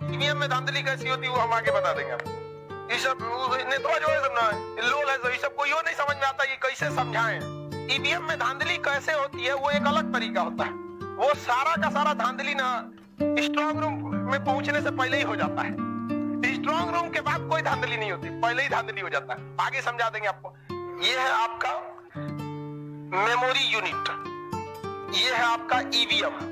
EVM में धांधली कैसी होती है वो हम आगे बता देंगे आपको। ये सब नेतवा जो है ना लोल है, तो ये सब कोई नहीं समझ में आता, ये कैसे समझाएं। ईवीएम में धांधली कैसे होती है वो एक अलग तरीका होता है। वो सारा का सारा धांधली ना स्ट्रॉन्ग रूम में पहुंचने से पहले ही हो जाता है। स्ट्रॉन्ग रूम के बाद कोई धांधली नहीं होती, पहले ही धांधली हो जाता है। आगे समझा देंगे आपको। ये है आपका मेमोरी यूनिट, ये है आपका ईवीएम।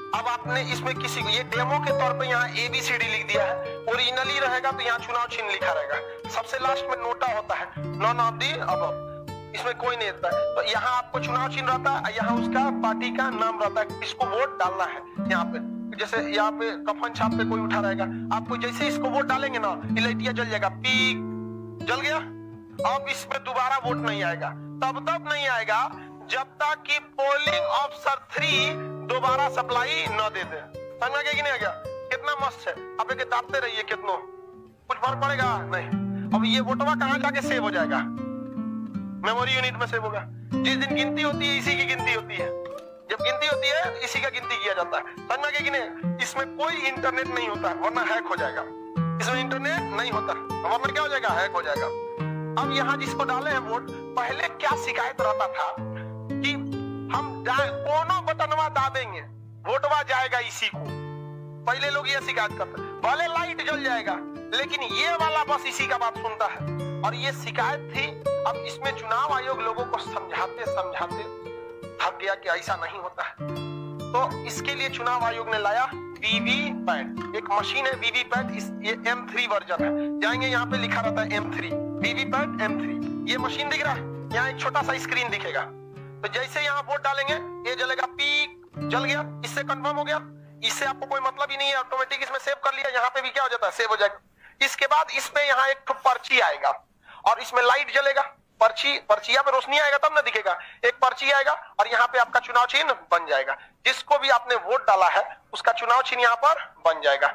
अब आपने इसमें किसी को ये डेमो के तौर पे यहाँ ABCD लिख दिया है। ओरिजिनली रहेगा तो यहाँ चुनाव चिन्ह लिखा रहेगा। सबसे लास्ट में नोटा होता है, नॉन ऑफ दी अब इसमें कोई नहीं रहता है। तो यहाँ आपको चुनाव चिन्ह रहता है, यहाँ उसका पार्टी का नाम रहता है, इसको वोट डालना है। यहाँ पे जैसे यहाँ पे कफन छाप पे कोई उठा रहेगा, आपको जैसे इसको वोट डालेंगे ना, लाइटिया जल जाएगा, पीक जल गया। अब इसमें दोबारा वोट नहीं आएगा, तब नहीं आएगा जब तक कि पोलिंग ऑफिसर 3 दोबारा सप्लाई न दे दे। समझ में कि नहीं आ गया? कितना मस्त है। अब एक दाबते रहिए, कितनो कुछ फर्क पड़ेगा नहीं। अब ये वोटवा कहाँ जाके सेव हो जाएगा? मेमोरी यूनिट में सेव होगा। जिस दिन गिनती होती है इसी की गिनती होती है, जब गिनती होती है इसी का गिनती किया जाता है। समझ में कि नहीं? इसमें कोई इंटरनेट नहीं होता वरना हैक हो जाएगा। इसमें इंटरनेट नहीं होता वरना क्या हो जाएगा? हैक हो जाएगा। अब यहाँ जिसको डाले हैं वोट, पहले क्या शिकायत रहता था कि हम कोनो बटनवा दाबेंगे वोटवा जाएगा इसी को। पहले लोग ये शिकायत करते, भले लाइट जल जाएगा लेकिन ये वाला बस इसी का बात सुनता है। और ये शिकायत थी। अब इसमें चुनाव आयोग लोगों को समझाते समझाते थक गया कि ऐसा नहीं होता है। तो इसके लिए चुनाव आयोग ने लाया वीवीपैट। एक मशीन है वीवीपैट, ये M3 वर्जन है। जाएंगे यहाँ पे लिखा रहता है M3, वीवीपैट M3। ये मशीन दिख रहा है, यहाँ एक छोटा सा स्क्रीन दिखेगा। तो जैसे यहाँ वोट डालेंगे ये जलेगा, पीक जल गया। इससे कंफर्म हो गया, इससे आपको कोई मतलब ही नहीं है, ऑटोमेटिक इसमें सेव कर लिया। यहाँ पे भी क्या हो जाता है? सेव हो जाएगा। इसके बाद इसमें यहाँ एक पर्ची आएगा और इसमें लाइट जलेगा। पर्चिया पे रोशनी आएगा तब ना दिखेगा। एक पर्ची आएगा और यहाँ पे आपका चुनाव चिन्ह बन जाएगा। जिसको भी आपने वोट डाला है उसका चुनाव चिन्ह यहाँ पर बन जाएगा।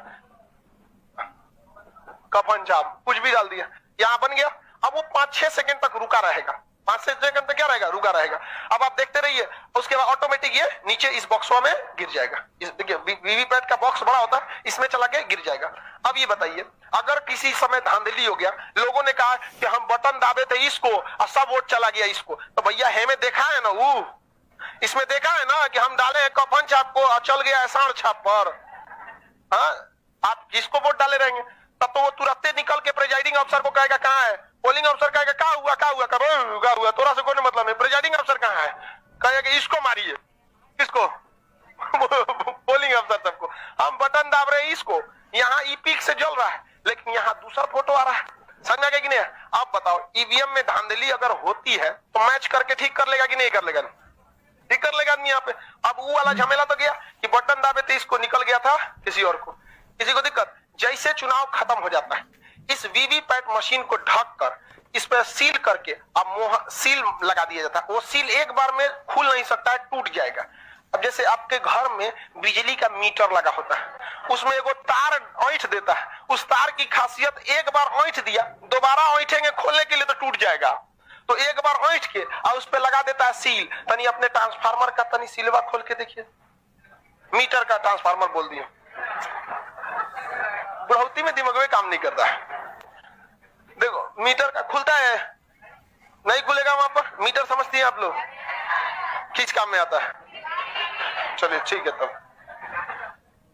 कफन छाप कुछ भी डाल दिया, यहाँ बन गया। अब वो 5-6 सेकंड तक रुका रहेगा। 5-6 सेकंड तक क्या रहेगा? रुका रहेगा। अब आप देखते रहिए, उसके बाद ऑटोमेटिक ये नीचे इस बॉक्सवा में गिर जाएगा। इस देखिए वीवीपैट का बॉक्स बड़ा होता है, इसमें चला के गिर जाएगा। अब ये बताइए, अगर किसी समय धांधली हो गया, लोगों ने कहा कि हम बटन दाबे थे इसको और सब वोट चला गया इसको, तो भैया हमें देखा है ना, वो इसमें देखा है ना कि हम डाले हैं कफन छाप को और चल गया है सांड छाप पर। हाँ, आप जिसको वोट डाले रहेंगे तब तो वो तुरंत निकल के प्रिजाइडिंग अफसर को कहेगा कहाँ है, पोलिंग अफसर कहेगा क्या हुआ थोड़ा सा कोई मतलब नहीं, प्रिजाइडिंग अफसर कहाँ है, कहेगा इसको मारिए। किसको? पोलिंग अफसर सबको। हम बटन दाब रहे हैं इसको, यहाँ ईपीक से जल रहा है लेकिन यहाँ दूसरा फोटो आ रहा है। समझ गया कि नहीं? आप बताओ, ईवीएम में धांधली अगर होती है तो मैच करके ठीक कर लेगा कि नहीं कर लेगा? ठीक कर लेगा आदमी यहाँ पे। अब वो वाला झमेला तो गया कि बटन दाबे थे इसको, निकल गया था किसी और को, किसी को दिक्कत। जैसे चुनाव खत्म हो जाता है, इस वीवीपैट मशीन को ढक कर इस पर सील करके अब सील लगा दिया जाता है। वो सील एक बार में खुल नहीं सकता है, टूट जाएगा। अब जैसे आपके घर में बिजली का मीटर लगा होता है, उसमें एगो तार ऐंठ देता है। उस तार की खासियत, एक बार ऐंठ दिया, दोबारा ऐंठेंगे खोलने के लिए तो टूट जाएगा। तो एक बार ऐंठ के और उस पर लगा देता है सील। तनी अपने ट्रांसफार्मर का तनी सिलवा खोल के देखिए, मीटर का ट्रांसफार्मर बोल दिया, बुढ़ौती में दिमाग में काम नहीं करता है। देखो मीटर का खुलता है, नहीं खुलेगा वहां पर। मीटर समझती है आप लोग, किस काम में आता है? चलिए ठीक है, तब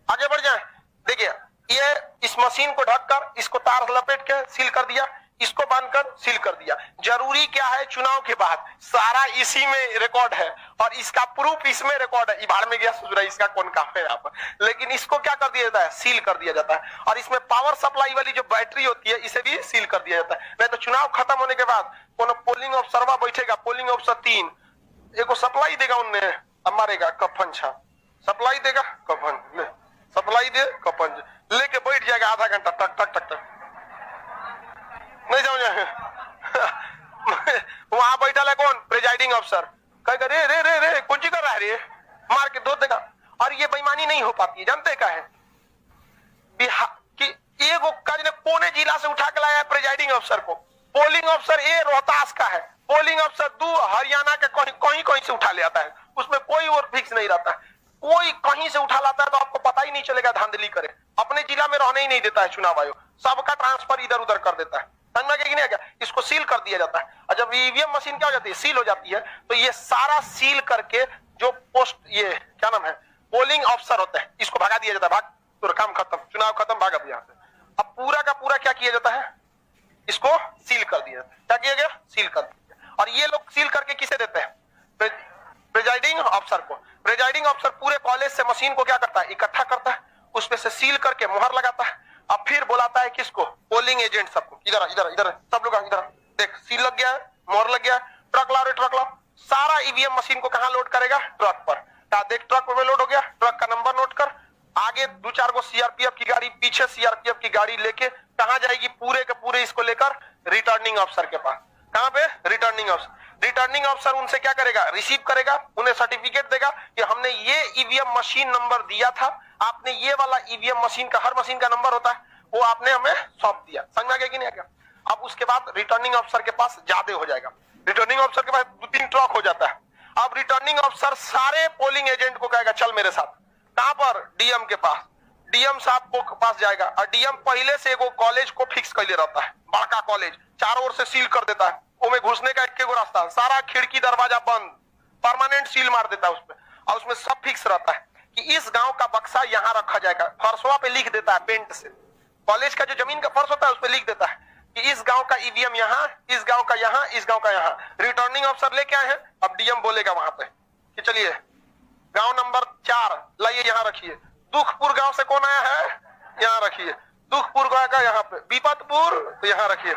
आगे बढ़ जाए। देखिए ये इस मशीन को ढककर इसको तार लपेट के सील कर दिया, इसको बांधकर सील कर दिया। जरूरी क्या है? चुनाव के बाद सारा इसी में रिकॉर्ड है और इसका प्रूफ इसमें रिकॉर्ड है। इबाड़ में गया सुधरा, इसका कौन काम है यहाँ पर। लेकिन इसको क्या कर दिया जाता है? सील कर दिया जाता है। और इसमें पावर सप्लाई वाली जो बैटरी होती है इसे भी सील कर दिया जाता है। नहीं तो चुनाव खत्म होने के बाद कोनो पोलिंग अफसरवा बैठेगा, पोलिंग अफसर 3 एको सप्लाई देगा, उनने अब मारेगा कफन छाप, सप्लाई देगा कफन ले, सप्लाई दे कफन लेके बैठ जाएगा आधा घंटा, टक टक टक टक। नहीं समझे? वहां बैठा है कौन? प्रिजाइडिंग अफसर। कहेगा रे रे रे रे कुछ कर रहा है रे, मार के दो देगा। और ये बेईमानी नहीं हो पाती है, जानते क्या है? बिहार की एगो काज ने कोने जिला से उठा के लाया है प्रिजाइडिंग अफसर को। पोलिंग अफसर ए रोहतास का है, पोलिंग अफसर 2 हरियाणा के कहीं कहीं से उठा ले आता है। उसमें कोई और फिक्स नहीं रहता है, कोई कहीं से उठा लाता है तो आपको पता ही नहीं चलेगा धांधली करे। अपने जिला में रहने ही नहीं देता है चुनाव आयोग, सबका ट्रांसफर इधर उधर कर देता है। समझ में नहीं आ गया? इसको सील कर दिया जाता है। और जब ईवीएम मशीन क्या हो जाती है, सील हो जाती है, तो ये सारा सील करके जो पोस्ट, ये क्या नाम है, पोलिंग ऑफिसर होते हैं, इसको भगा दिया जाता है। भाग, तो काम खत्म, चुनाव खत्म, भाग अब यहाँ से। अब पूरा का पूरा क्या किया जाता है, इसको सील कर दिया। क्या किया गया, सील कर दिया। और ये लोग सील करके किसे देते हैं, प्रिजाइडिंग ऑफिसर को। प्रिजाइडिंग ऑफिसर पूरे कॉलेज से मशीन को क्या करता है, इकट्ठा करता है, उसमें से सील करके मुहर लगाता है। अब फिर बुलाता है किसको, पोलिंग एजेंट सबको, इधर इधर इधर सब लोग इधर देख, सील लग गया है, मोहर लग गया है, ट्रक लाओ रे ट्रक लाओ। सारा ईवीएम मशीन को कहां लोड करेगा, ट्रक पर। देख ट्रक पे लोड हो गया, ट्रक का नंबर नोट कर। आगे 2-4 गो सीआरपीएफ की गाड़ी, पीछे सीआरपीएफ की गाड़ी लेके कहां जाएगी, पूरे के पूरे इसको लेकर रिटर्निंग ऑफिसर के पास। कहां पे, रिटर्निंग ऑफिसर। रिटर्निंग ऑफिसर उनसे क्या करेगा, रिसीव करेगा, उन्हें सर्टिफिकेट देगा कि हमने ये ईवीएम मशीन नंबर दिया था, आपने ये वाला ईवीएम मशीन का, हर मशीन का नंबर होता है, वो आपने हमें सौंप दिया। समझ में आ गया कि नहीं आ गया? अब उसके बाद रिटर्निंग ऑफिसर के पास ज्यादा हो जाएगा, रिटर्निंग ऑफिसर के पास 2-3 ट्रक हो जाता है। अब रिटर्निंग ऑफिसर सारे पोलिंग एजेंट को कहेगा चल मेरे साथ, कहां पर, डीएम के पास। डीएम साहब को पास जाएगा, और डीएम पहले से एगो कॉलेज को फिक्स कर ले रहता है, बड़का कॉलेज, चारों ओर से सील कर देता है, उसमें घुसने का एक रास्ता, सारा खिड़की दरवाजा बंद, परमानेंट सील मार देता है उसमें। और उसमें सब फिक्स रहता है कि इस गांव का बक्सा यहाँ रखा जाएगा, फर्शवा पे लिख देता है पेंट से, कॉलेज का जो जमीन का फर्श होता है उस पर लिख देता है कि इस गांव का ईवीएम यहाँ, इस गांव का यहाँ, इस गांव का यहाँ। रिटर्निंग ऑफिसर लेके आए हैं, अब डीएम बोलेगा वहां पे कि चलिए गांव नंबर 4 लाइए, यहाँ रखिए। दुखपुर गांव से कौन आया है, यहाँ रखिए। दुखपुर गांव का यहाँ पे, विपतपुर तो यहाँ रखिए।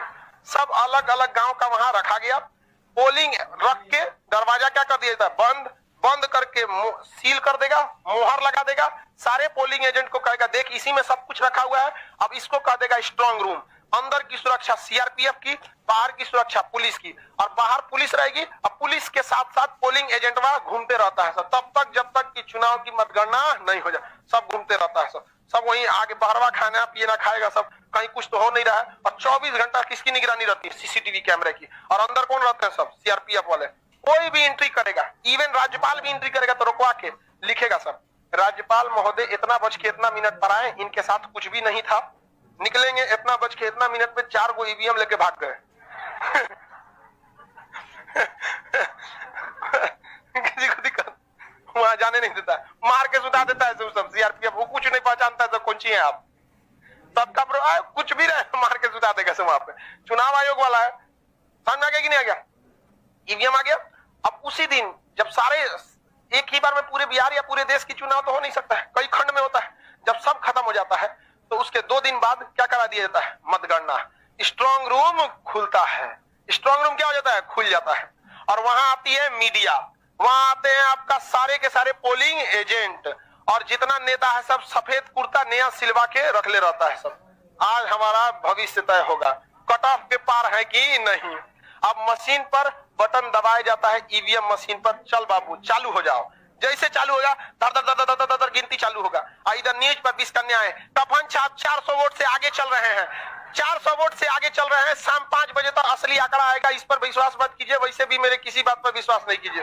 सब अलग अलग गांव का वहां रखा गया। पोलिंग रख के दरवाजा क्या कर दिया जाता है, बंद। बंद करके सील कर देगा, मोहर लगा देगा। सारे पोलिंग एजेंट को कहेगा देख इसी में सब कुछ रखा हुआ है, अब इसको कह देगा स्ट्रांग रूम। अंदर की सुरक्षा सीआरपीएफ की, बाहर की सुरक्षा पुलिस की, और बाहर पुलिस रहेगी। अब पुलिस के साथ साथ पोलिंग एजेंट वहां घूमते रहता है सब, तब तक जब तक कि चुनाव की मतगणना नहीं हो जाए, सब घूमते रहता है सब वहीं आगे बहरवा खाना पीना खाएगा सब, कहीं कुछ तो हो नहीं रहा है। और 24 घंटा किसकी निगरानी रहती है, सीसीटीवी कैमरे की। और अंदर कौन रहते हैं, सब सीआरपीएफ वाले। कोई भी एंट्री करेगा, इवन राज्यपाल भी एंट्री करेगा तो रुकवा के लिखेगा सब, राज्यपाल महोदय इतना बज के इतना मिनट पर आए, इनके साथ कुछ भी नहीं था, निकलेंगे इतना बज के इतना मिनट में 4 गो ईवीएम लेके भाग गए। किसी को दिक्कत वहां जाने नहीं देता, मार के सुधा देता है सब सीआरपीएफ। वो कुछ नहीं पहचानता है तो कौन सी है आप, सबका कुछ भी रहे मार के सुधा देगा सब वहां पे। चुनाव आयोग वाला है, समझ में आ गया कि नहीं आ गया? ईवीएम आ गया। अब उसी दिन जब सारे एक ही बार में पूरे बिहार या पूरे देश की चुनाव तो हो नहीं सकता है, कई खंड में होता है। जब सब खत्म हो जाता है तो उसके 2 दिन बाद क्या करा दिया जाता है, मतगणना। स्ट्रांग रूम खुलता है, स्ट्रांग रूम क्या हो जाता है, खुल जाता है। और वहां आती है मीडिया, वहां आते हैं आपका सारे के सारे पोलिंग एजेंट, और जितना नेता है सब सफेद कुर्ता नया सिलवा के रख ले रहता है सब। आज हमारा भविष्य तय होगा, कट ऑफ के पार है कि नहीं। अब मशीन पर बटन दबाया जाता है, ईवीएम मशीन पर, चल बाबू चालू हो जाओ। जैसे चालू होगा धर धर धर धर धर धर गिनती चालू होगा। इधर न्यूज पर 20 कन्या है, तपन छाप 400 वोट से आगे चल रहे हैं, 400 वोट से आगे चल रहे हैं। शाम 5 बजे तक असली आंकड़ा आएगा, इस पर विश्वास मत कीजिए, वैसे भी मेरे किसी बात पर विश्वास नहीं कीजिए।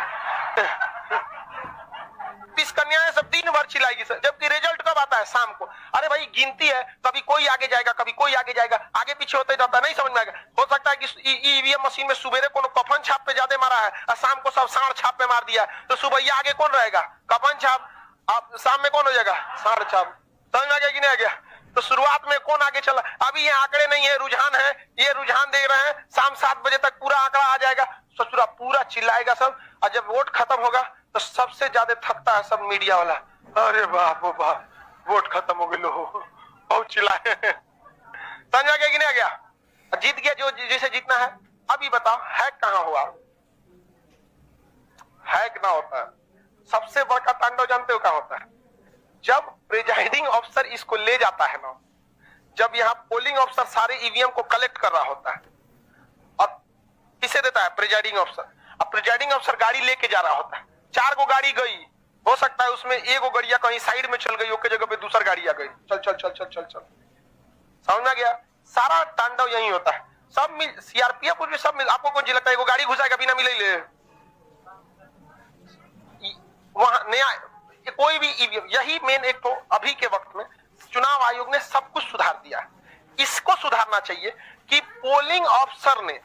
20 कन्याएं सब दिन भर चिल्लाएगी सर, जबकि रिजल्ट कब आता है, शाम को। अरे भाई गिनती है, कभी कोई आगे जाएगा, कभी कोई आगे जाएगा, आगे पीछे होते जाता नहीं समझ में आएगा। हो सकता है कि ईवीएम मशीन में सुबेरे कोनो कफन छाप पे ज्यादा मारा है और शाम को सब साढ़ छाप पे मार दिया, तो सुबह आगे कौन रहेगा, कफन छाप। अब शाम में कौन हो जाएगा, साढ़ छाप। समझ में आ गया कि नहीं आ गया? तो शुरुआत में कौन आगे चला, अभी ये आंकड़े नहीं है, रुझान है, ये रुझान देख रहे हैं। शाम 7 बजे तक पूरा आंकड़ा आ जाएगा, ससुरा पूरा चिल्लाएगा सब। और जब वोट खत्म होगा तो सबसे ज्यादा थकता है सब मीडिया वाला। अरे बाप ओ बाप, वोट खत्म हो गए, लो बहुत चिल्लाए। समझ आ गया कि नहीं आ गया? जीत गया जो जिसे जीतना है। अभी बताओ हैक कहां हुआ? हैक ना होता है, सबसे बड़का तांडव जानते हो क्या होता है? जब प्रिजाइडिंग ऑफिसर इसको ले जाता है ना, जब यहाँ पोलिंग ऑफिसर सारे ईवीएम को कलेक्ट कर रहा होता है और किसे देता है, प्रिजाइडिंग ऑफिसर। अब प्रिजाइडिंग ऑफिसर गाड़ी लेके जा रहा होता है, 4 गो गाड़ी गई, हो सकता है उसमें 1 गो गाड़ियां कहीं साइड में चल गई, ओके जगह पे दूसरा गाड़ी आ गई, चल चल चल चल चल चल। समझ में आ गया? सारा तांडव यही होता है। सब मिल, सीआरपीएफ भी सब मिल। आपको कौन जी लगता है वो गाड़ी घुसाएगा बिना मिले ले? वहां नया कोई भी ईवीएम, यही मेन एक तो अभी के वक्त में चुनाव आयोग ने सब कुछ सुधार दिया। इसको सुधारना चाहिए कि पोलिंग अफसर ने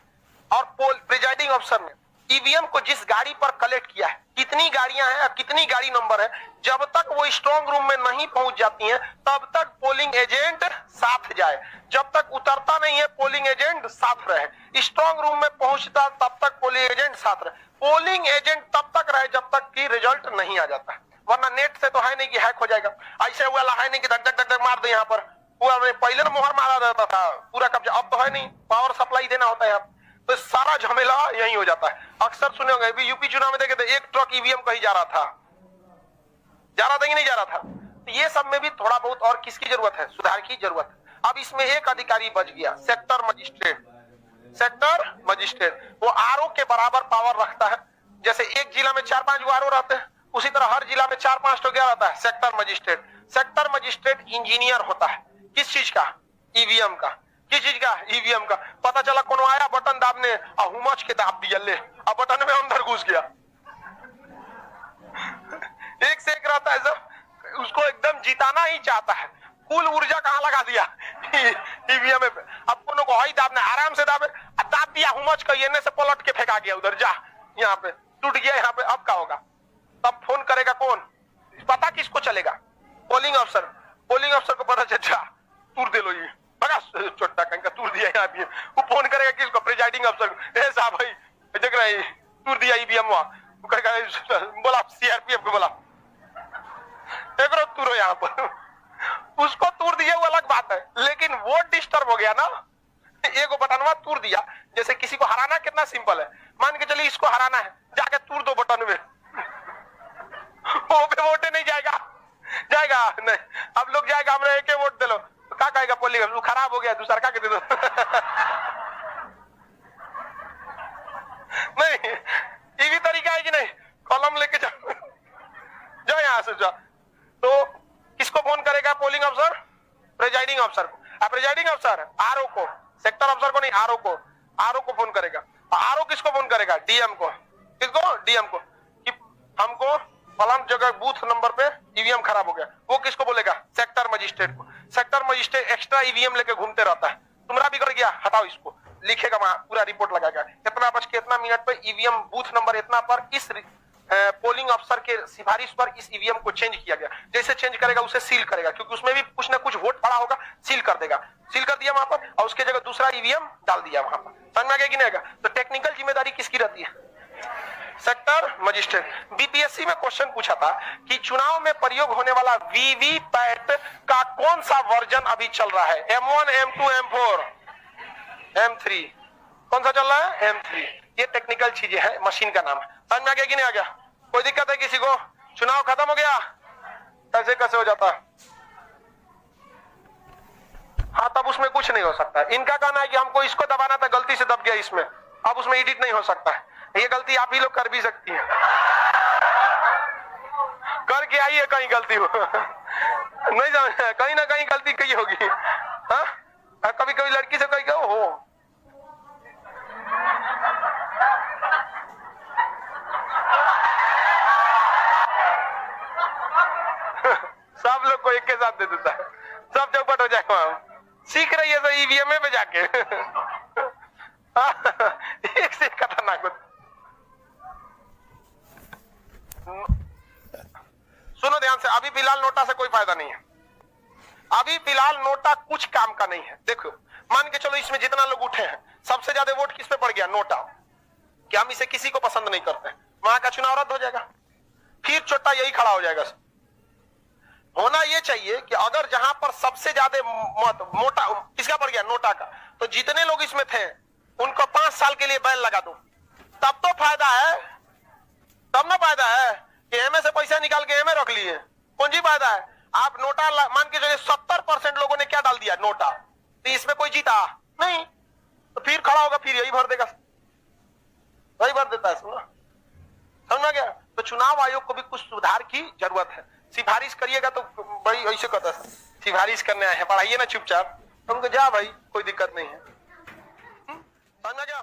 और प्रिजाइडिंग अफसर ने ईवीएम को जिस गाड़ी पर कलेक्ट किया है, कितनी गाड़ियां हैं, कितनी गाड़ी नंबर है, जब तक वो स्ट्रॉन्ग रूम में नहीं पहुंच जाती हैं तब तक पोलिंग एजेंट साथ जाए, जब तक उतरता नहीं है पोलिंग एजेंट साथ रहे। स्ट्रॉन्ग रूम में पहुंचता तब तक पोलिंग एजेंट साथ रहे। पोलिंग एजेंट तब तक रहे जब तक कि रिजल्ट नहीं आ जाता, वरना नेट से तो है नहीं कि हैक हो जाएगा। ऐसे हुआ है नहीं कि धक धक धक मार दे यहाँ पर, पूरा पहले ना मोहर मारा जाता था पूरा कब्जा, अब तो है नहीं, पावर सप्लाई देना होता है अब, तो सारा झमेला यही हो जाता है। अक्सर सुने होंगे अभी यूपी चुनाव में देखे थे, एक ट्रक ईवीएम कहीं जा रहा था कि नहीं जा रहा था। तो ये सब में भी थोड़ा बहुत और किसकी जरूरत है, सुधार की जरूरत है। अब इसमें एक अधिकारी बच गया, सेक्टर मजिस्ट्रेट। वो आरओ के बराबर पावर रखता है। जैसे एक जिला में 4-5 गो आरओ रहते हैं, उसी तरह हर जिला में 4-5 तो क्या रहता है, सेक्टर मजिस्ट्रेट इंजीनियर होता है। किस चीज का, ईवीएम का। किस चीज का, ईवीएम का। पता चला कोनो आया बटन दाबने, हुमच के दाब दिया, ले अब बटन में अंदर घुस गया। एक से एक रहता है सब, उसको एकदम जिताना ही चाहता है, कुल ऊर्जा कहाँ लगा दिया ईवीएम में। अब कोनो को ही दाबना, आराम से दाबे, दाब दिया हुमच का, ये से पलट के फेंका गया उधर, जा यहाँ पे टूट गया, यहाँ पे अब क्या होगा। तब फोन करेगा कौन, पता किसको चलेगा, पोलिंग अफसर को पता चल, तूर दे लो ये बड़ा छोटा कहीं का तूर दिया यहाँ भी। वो फोन करेगा किसको, प्रिजाइडिंग अफसर को, ए साहब भाई देख रहे तूर दिया ईवीएम, बोला सीआरपीएफ को, बोला तूरो यहाँ पर, उसको तूर दिया वो अलग बात है, लेकिन वो डिस्टर्ब हो गया ना, एगो बटनवा तूर दिया। जैसे किसी को हराना कितना सिंपल है, मान के चलिए इसको हराना है, जाके तूर दो बटन में, वो पे वोटे नहीं जाएगा नहीं, अब लोग जाएगा हमने एक वोट दे लो, तो क्या कहेगा पोलिंग, खराब हो गया दूसरा का दे दो नहीं, ये भी तरीका है कि नहीं, कॉलम लेके जाओ यहाँ से जाओ। तो किसको फोन करेगा पोलिंग अफसर, प्रिजाइडिंग अफसर को। प्रिजाइडिंग अफसर आरओ को, सेक्टर अफसर को नहीं, आरओ को फोन करेगा। आरओ किसको फोन करेगा, डीएम को। किसको, डीएम को, कि हमको फलान जगह बूथ नंबर पे ईवीएम खराब हो गया। वो किसको बोलेगा, सेक्टर मजिस्ट्रेट को। सेक्टर मजिस्ट्रेट एक्स्ट्रा ईवीएम लेके घूमते रहता है, तुम्हारा बिगड़ गया हटाओ इसको, लिखेगा वहां पूरा रिपोर्ट लगाएगा, कितना बज के इतना मिनट पे ईवीएम बूथ नंबर इतना पर इस पोलिंग अफसर के सिफारिश पर इस ईवीएम को चेंज किया गया। जैसे चेंज करेगा उसे सील करेगा, क्योंकि उसमें भी कुछ ना कुछ वोट पड़ा होगा, सील कर देगा। सील कर दिया वहां पर और उसके जगह दूसरा ईवीएम डाल दिया वहां पर। समझ में आ गया कि नहीं आएगा। तो टेक्निकल जिम्मेदारी किसकी रहती है, सेक्टर मजिस्ट्रेट। बीपीएससी में क्वेश्चन पूछा था कि चुनाव में प्रयोग होने वाला वीवीपैट का कौन सा वर्जन अभी चल रहा है, M1, M2, M4, M3, कौन सा चल रहा है, M3। ये टेक्निकल चीजें हैं, मशीन का नाम है। समझ में आ गया कि नहीं आ गया, कोई दिक्कत है किसी को, चुनाव खत्म हो गया, कैसे हो जाता है। हाँ, तब उसमें कुछ नहीं हो सकता। इनका कहना है कि हमको इसको दबाना था, गलती से दब गया इसमें, अब उसमें एडिट नहीं हो सकता है। ये गलती आप ही लोग कर भी सकती हैं, करके आइए, कहीं गलती हो नहीं समझ, कहीं ना कहीं गलती कहीं होगी। हाँ, कभी कभी लड़की से कहीं हो सब लोग को एक के साथ दे देता है, सब चौपट हो जाएगा। सीख रही है तो ईवीएम में जाके एक से खतरनाक। सुनो ध्यान से, अभी फिलहाल नोटा से कोई फायदा नहीं है। अभी फिलहाल नोटा कुछ काम का नहीं है। देखो, मान के चलो इसमें जितना लोग उठे हैं, सबसे ज्यादा वोट किस पे पड़ गया, नोटा, कि हम इसे किसी को पसंद नहीं करते, वहां का चुनाव रद्द हो जाएगा, फिर चोटा यही खड़ा हो जाएगा। होना यह चाहिए कि अगर जहां पर सबसे ज्यादा मत मोटा किसका पड़ गया, नोटा का, तो जितने लोग इसमें थे उनको 5 साल के लिए बैन लगा दो, तब तो फायदा है। तब ना फायदा है कि एमए से पैसा निकाल के एमए रख लिए, कौन जी फायदा है। आप नोटा मान के चलिए 70% लोगों ने क्या डाल दिया, नोटा, तो इसमें कोई जीता नहीं, तो फिर खड़ा होगा, फिर यही भर देगा, वही भर देता है। समझ में गया। तो चुनाव आयोग को भी कुछ सुधार की जरूरत है। सिफारिश करिएगा तो भाई ऐसे कहता है, सिफारिश करने आए हैं, पढ़ाइए ना चुपचाप, तुमको जा भाई, कोई दिक्कत नहीं है। समझ में गया।